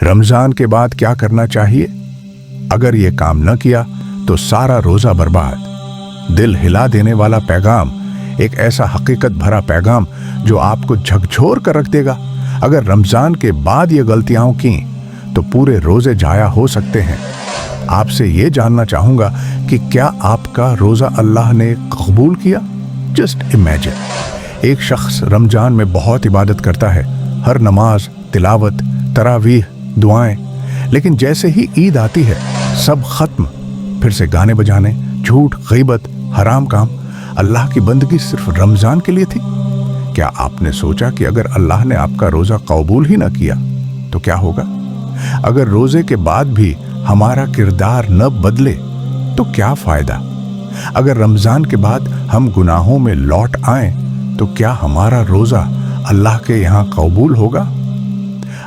रमजान के बाद क्या करना चाहिए? अगर ये काम न किया तो सारा रोजा बर्बाद। दिल हिला देने वाला पैगाम, एक ऐसा हकीकत भरा पैगाम जो आपको झकझोर कर रख देगा। अगर रमजान के बाद ये गलतियां की तो पूरे रोजे जाया हो सकते हैं। आपसे ये जानना चाहूंगा कि क्या आपका रोजा अल्लाह ने कबूल किया? जस्ट इमेजिन, एक शख्स रमजान में बहुत इबादत करता है, हर नमाज, तिलावत, तरावीह, दुआएं, लेकिन जैसे ही ईद आती है सब खत्म। फिर से गाने बजाने, झूठ, गीबत, हराम काम। अल्लाह की बंदगी सिर्फ रमजान के लिए थी? क्या आपने सोचा कि अगर अल्लाह ने आपका रोजा कबूल ही ना किया तो क्या होगा? अगर रोजे के बाद भी हमारा किरदार न बदले तो क्या फायदा? अगर रमजान के बाद हम गुनाहों में लौट आएं तो क्या हमारा रोजा अल्लाह के यहाँ कबूल होगा?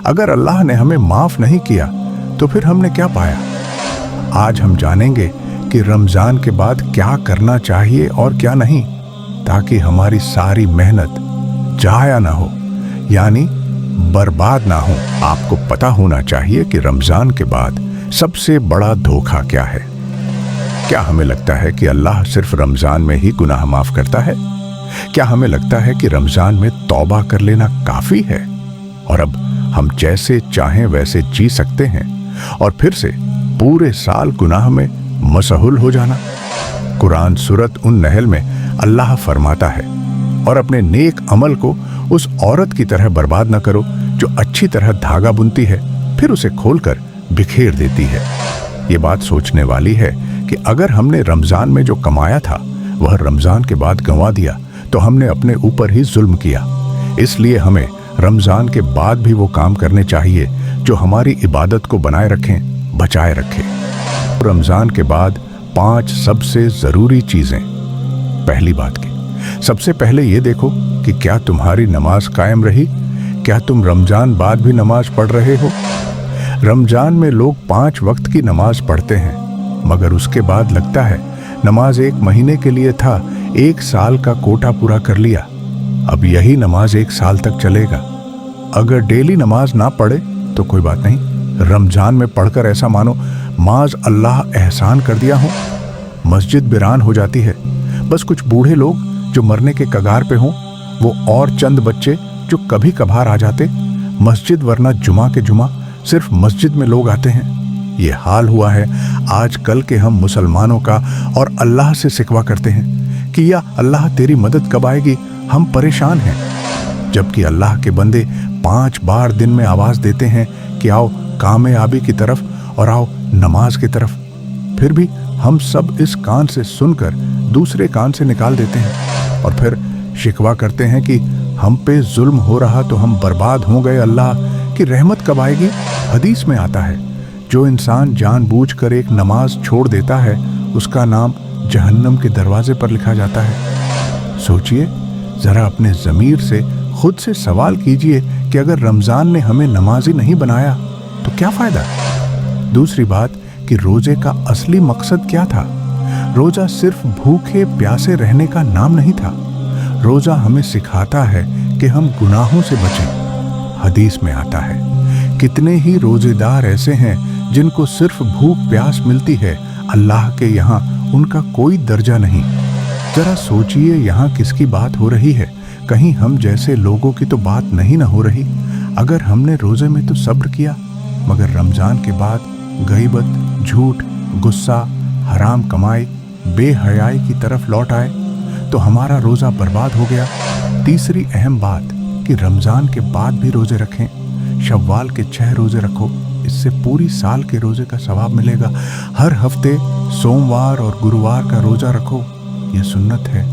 अगर अल्लाह ने हमें माफ नहीं किया तो फिर हमने क्या पाया? आज हम जानेंगे कि रमजान के बाद क्या करना चाहिए और क्या नहीं, ताकि हमारी सारी मेहनत जाया ना हो, यानी बर्बाद ना हो। आपको पता होना चाहिए कि रमजान के बाद सबसे बड़ा धोखा क्या है। क्या हमें लगता है कि अल्लाह सिर्फ रमजान में ही गुनाह माफ करता है? क्या हमें लगता है कि रमजान में तौबा कर लेना काफी है और अब हम जैसे चाहें वैसे जी सकते हैं और फिर से पूरे साल गुनाह में मशहूल हो जाना? कुरान सूरत उन नहल में अल्लाह फरमाता है, और अपने नेक अमल को उस औरत की तरह बर्बाद न करो जो अच्छी तरह धागा बुनती है फिर उसे खोलकर बिखेर देती है। ये बात सोचने वाली है कि अगर हमने रमजान में जो कमाया था वह रमजान के बाद गंवा दिया तो हमने अपने ऊपर ही जुल्म किया। इसलिए हमें रमजान के बाद भी वो काम करने चाहिए जो हमारी इबादत को बनाए रखें, बचाए रखें। रमजान के बाद 5 सबसे जरूरी चीजें। पहली बात की, सबसे पहले ये देखो कि क्या तुम्हारी नमाज कायम रही? क्या तुम रमजान बाद भी नमाज पढ़ रहे हो? रमजान में लोग 5 वक्त की नमाज पढ़ते हैं, मगर उसके बाद लगता है नमाज 1 महीने के लिए था, 1 साल का कोटा पूरा कर लिया, अब यही नमाज 1 साल तक चलेगा। अगर डेली नमाज ना पढ़े तो कोई बात नहीं, रमजान में पढ़कर ऐसा मानो माज अल्लाह एहसान कर दिया हो। मस्जिद वीरान हो जाती है, बस कुछ बूढ़े लोग जो मरने के कगार पे हों, वो और चंद बच्चे जो कभी कभार आ जाते मस्जिद, वरना जुमा के जुमा सिर्फ मस्जिद में लोग आते हैं। ये हाल हुआ है आज कल के हम मुसलमानों का, और अल्लाह से सिकवा करते हैं कि या अल्लाह तेरी मदद कब आएगी, हम परेशान हैं। जबकि अल्लाह के बंदे 5 बार दिन में आवाज़ देते हैं कि आओ कामयाबी की तरफ और आओ नमाज की तरफ, फिर भी हम सब इस कान से सुनकर दूसरे कान से निकाल देते हैं और फिर शिकवा करते हैं कि हम पे जुल्म हो रहा तो हम बर्बाद हो गए, अल्लाह की रहमत कब आएगी। हदीस में आता है, जो इंसान जानबूझकर एक नमाज छोड़ देता है उसका नाम जहन्नम के दरवाजे पर लिखा जाता है। सोचिए जरा, अपने ज़मीर से खुद से सवाल कीजिए कि अगर रमज़ान ने हमें नमाजी नहीं बनाया तो क्या फ़ायदा। दूसरी बात कि रोज़े का असली मकसद क्या था? रोज़ा सिर्फ भूखे प्यासे रहने का नाम नहीं था। रोज़ा हमें सिखाता है कि हम गुनाहों से बचें। हदीस में आता है, कितने ही रोज़ेदार ऐसे हैं जिनको सिर्फ भूख प्यास मिलती है, अल्लाह के यहाँ उनका कोई दर्जा नहीं। जरा सोचिए यहाँ किसकी बात हो रही है? कहीं हम जैसे लोगों की तो बात नहीं ना हो रही। अगर हमने रोज़े में तो सब्र किया, मगर रमज़ान के बाद गईबत, झूठ, गुस्सा, हराम कमाई, बेहयाई की तरफ लौट आए तो हमारा रोज़ा बर्बाद हो गया। तीसरी अहम बात कि रमज़ान के बाद भी रोज़े रखें। शव्वाल के 6 रोज़े रखो, इससे पूरी साल के रोज़े का सवाब मिलेगा। हर हफ्ते सोमवार और गुरुवार का रोज़ा रखो, ये सुन्नत है।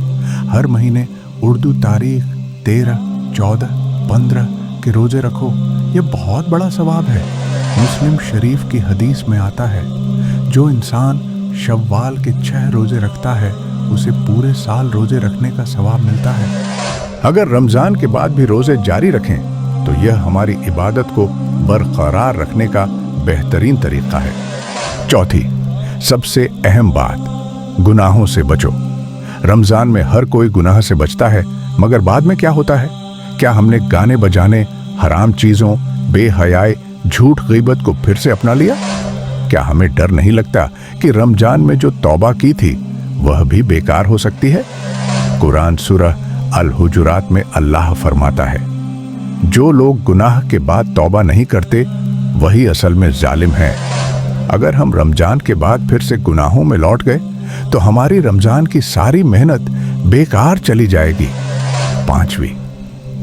हर महीने उर्दू तारीख 13, 14, 15 के रोज़े रखो, ये बहुत बड़ा सवाब है। मुस्लिम शरीफ की हदीस में आता है, जो इंसान शव्वाल के 6 रोज़े रखता है उसे पूरे साल रोज़े रखने का सवाब मिलता है। अगर रमज़ान के बाद भी रोज़े जारी रखें तो यह हमारी इबादत को बरकरार रखने का बेहतरीन तरीका है। चौथी सबसे अहम बात, गुनाहों से बचो। रमज़ान में हर कोई गुनाह से बचता है, मगर बाद में क्या होता है? क्या हमने गाने बजाने, हराम चीज़ों, बेहयाई, झूठ गीबत को फिर से अपना लिया? क्या हमें डर नहीं लगता कि रमजान में जो तौबा की थी वह भी बेकार हो सकती है? कुरान सूरह अल हुजुरात में अल्लाह फरमाता है, जो लोग गुनाह के बाद तौबा नहीं करते वही असल में जालिम हैं। अगर हम रमजान के बाद फिर से गुनाहों में लौट गए तो हमारी रमजान की सारी मेहनत बेकार चली जाएगी। 5वीं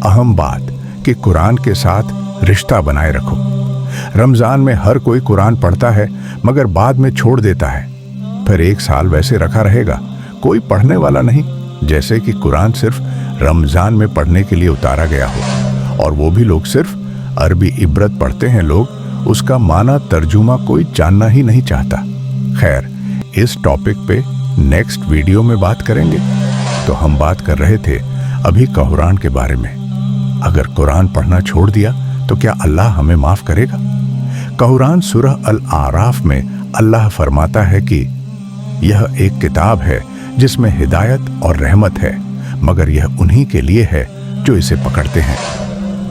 अहम बात कि कुरान के साथ रिश्ता बनाए रखो। रमजान में हर कोई कुरान पढ़ता है मगर बाद में छोड़ देता है, फिर 1 साल वैसे रखा रहेगा, कोई पढ़ने वाला नहीं, जैसे कि कुरान सिर्फ रमजान में पढ़ने के लिए उतारा गया हो, और वो भी लोग सिर्फ अरबी इबरत पढ़ते हैं लोग, उसका माना तर्जुमा कोई जानना ही नहीं चाहता। खैर, इस टॉपिक पे नेक्स्ट वीडियो में बात करेंगे। तो हम बात कर रहे थे अभी कुरान के बारे में। अगर कुरान पढ़ना छोड़ दिया तो क्या अल्लाह हमें माफ करेगा? कुरान सूरह अल आराफ में अल्लाह फरमाता है कि यह एक किताब है जिसमें हिदायत और रहमत है, मगर यह उन्हीं के लिए है जो इसे पकड़ते हैं।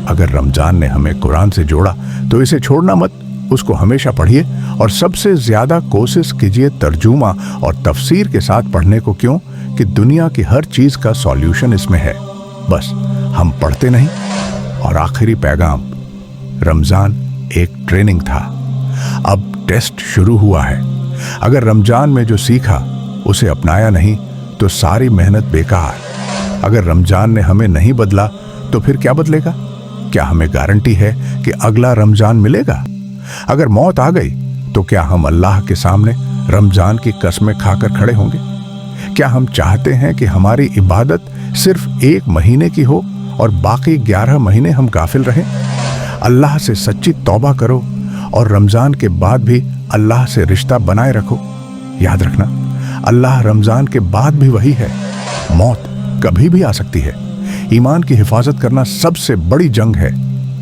अगर रमजान ने हमें कुरान से जोड़ा तो इसे छोड़ना मत, उसको हमेशा पढ़िए और सबसे ज्यादा कोशिश कीजिए तर्जुमा और तफसीर के साथ पढ़ने को। क्यों कि दुनिया की हर चीज का सॉल्यूशन इसमें है, बस हम पढ़ते नहीं। और आखिरी पैगाम, रमजान एक ट्रेनिंग था, अब टेस्ट शुरू हुआ है। अगर रमजान में जो सीखा उसे अपनाया नहीं तो सारी मेहनत बेकार। अगर रमजान ने हमें नहीं बदला तो फिर क्या बदलेगा? क्या हमें गारंटी है कि अगला रमजान मिलेगा? अगर मौत आ गई तो क्या हम अल्लाह के सामने रमजान की कसमें खाकर खड़े होंगे? क्या हम चाहते हैं कि हमारी इबादत सिर्फ 1 महीने की हो और बाकी 11 महीने हम गाफिल रहें? अल्लाह से सच्ची तौबा करो और रमजान के बाद भी अल्लाह से रिश्ता बनाए रखो। याद रखना, अल्लाह रमजान के बाद भी वही है। मौत कभी भी आ सकती है। ईमान की हिफाजत करना सबसे बड़ी जंग है।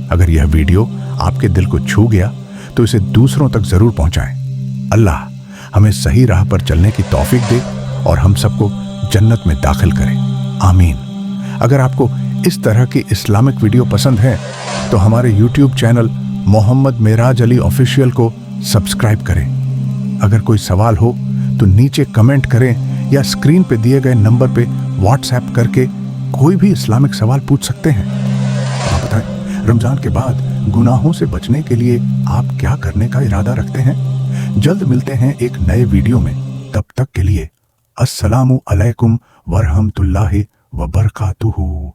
अगर यह वीडियो आपके दिल को छू गया तो इसे दूसरों तक जरूर पहुंचाएं। अल्लाह हमें सही राह पर चलने की तौफीक दे और हम सबको जन्नत में दाखिल करे, आमीन। अगर आपको इस तरह की इस्लामिक वीडियो पसंद है तो हमारे YouTube channel Mohammad Meraj Ali official को सब्सक्राइब करें। अगर कोई सवाल हो तो नीचे कमेंट करें या स्क्रीन पे दिए गए नंबर पे व्हाट्सएप करके कोई भी इस्लामिक सवाल पूछ सकते हैं। आप बताएं, रमजान के बाद गुनाहों से बचने के लिए आप क्या करने का इरादा रखते हैं? जल्द मिलते हैं एक नए वीडियो में। तब तक के लिए अस्सलामु अलैकुम वरहमतुल्लाहि वबरकातुहू।